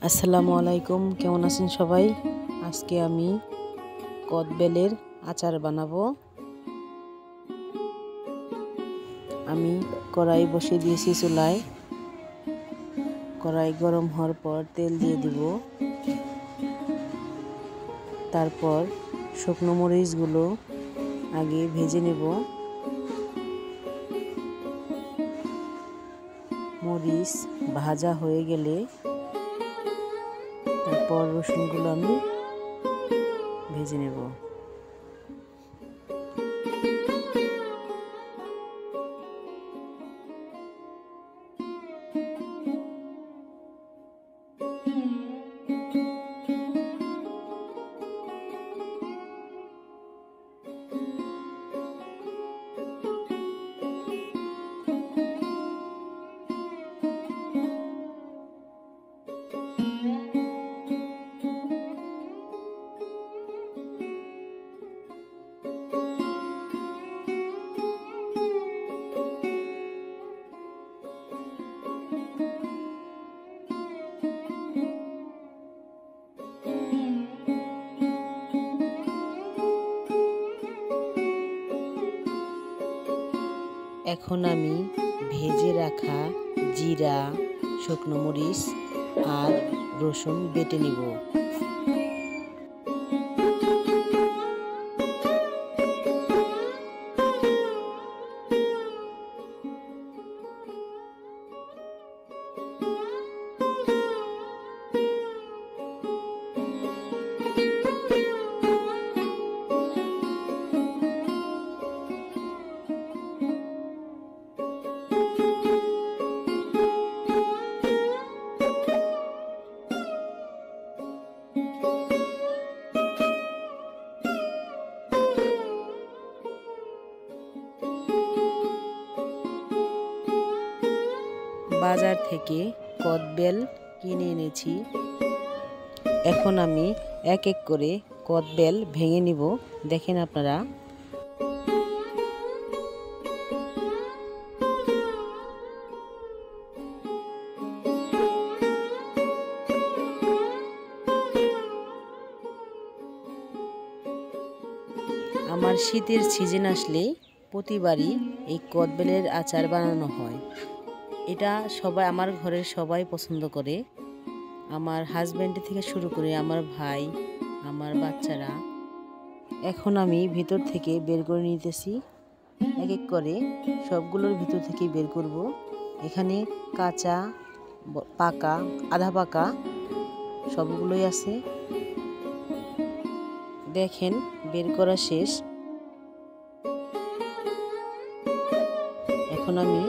আসসালামু আলাইকুম, কেমন আছেন সবাই? আজকে আমি কদবেলের আচার বানাবো। আমি কড়াই বসিয়ে দিয়েছি চুলায়। কড়াই গরম হওয়ার পর তেল দিয়ে দিব। তারপর শুকনো মরিচগুলো আগে ভেজে নেব। মরিচ ভাজা হয়ে গেলে তারপর রসুনগুলো আমি ভেজে নেব। এখন আমি ভেজে রাখা জিরা, শুকনো মরিচ আর রসুন বেটে নিব। বাজার থেকে কদবেল কিনে এনেছি। এখন আমি এক এক করে কদবেল ভেঙে নিব। দেখেন আপনারা। আমার শীতের সিজন আসলে প্রতিবারই এই কদবেলের আচার বানানো হয়। এটা আমার ঘরের সবাই পছন্দ করে। আমার হাজব্যান্ড থেকে শুরু করে আমার ভাই, আমার বাচ্চারা। এখন আমি ভিতর থেকে বের করে নিতেছি। এক এক করে সবগুলোর ভিতর থেকে বের করব। এখানে কাঁচা, পাকা, আধা পাকা সবগুলোই আছে। দেখেন বের করা শেষ। এখন আমি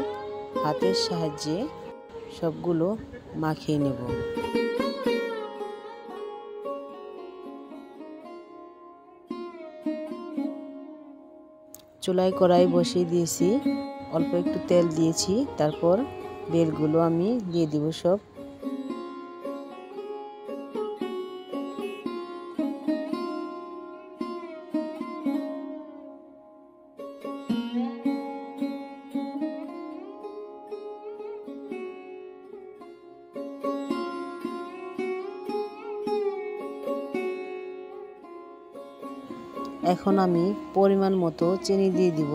হাতের সাহায্যে সবগুলো মাখিয়ে নেব। চুলায় কড়াই বসিয়ে দিয়েছি, অল্প একটু তেল দিয়েছি। তারপর বেলগুলো আমি দিয়ে দিব সব। এখন আমি পরিমাণ মতো চিনি দিয়ে দিব।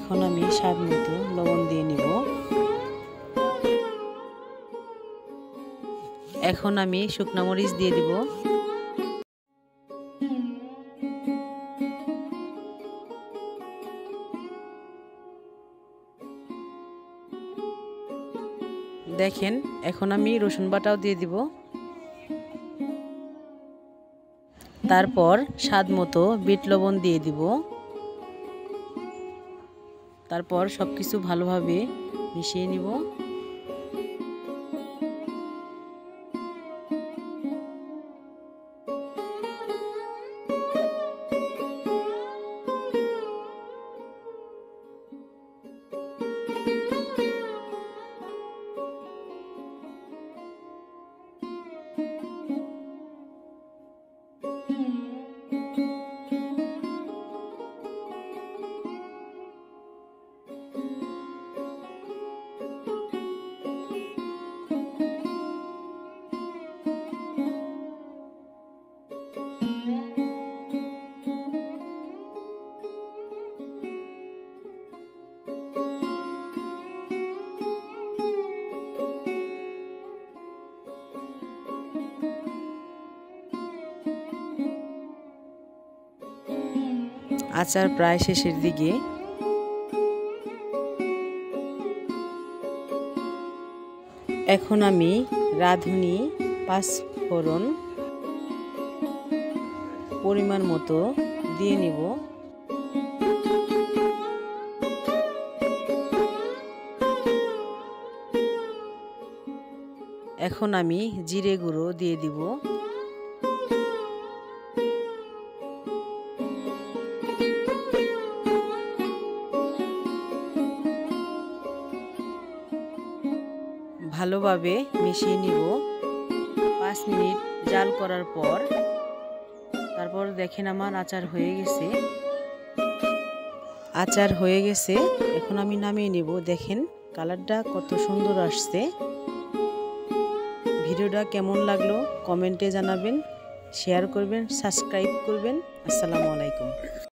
এখন আমি স্বাদ মতো লবণ দিয়ে নিব। এখন আমি শুকনো মরিচ দিয়ে দিব। দেখেন, এখন আমি রসুন বাটাও দিয়ে দিব। তারপর স্বাদ মতো বিট লবণ দিয়ে দিব। তারপর সবকিছু ভালোভাবে মিশিয়ে নিব। আচার প্রায় শেষের দিকে। এখন আমি রাঁধুনি পাঁচফোড়ন পরিমাণ মতো দিয়ে নিব। এখন আমি জিরে গুঁড়ো দিয়ে দিব। ভালোভাবে মিশিয়ে নিব। 5 মিনিট জাল করার পর তারপর দেখেন আমার আচার হয়ে গেছে। আচার হয়ে গেছে, এখন আমি নামিয়ে নিব। দেখেন কালারটা কত সুন্দর আসছে। ভিডিওটা কেমন লাগলো কমেন্টে জানাবেন, শেয়ার করবেন, সাবস্ক্রাইব করবেন। আসসালামু আলাইকুম।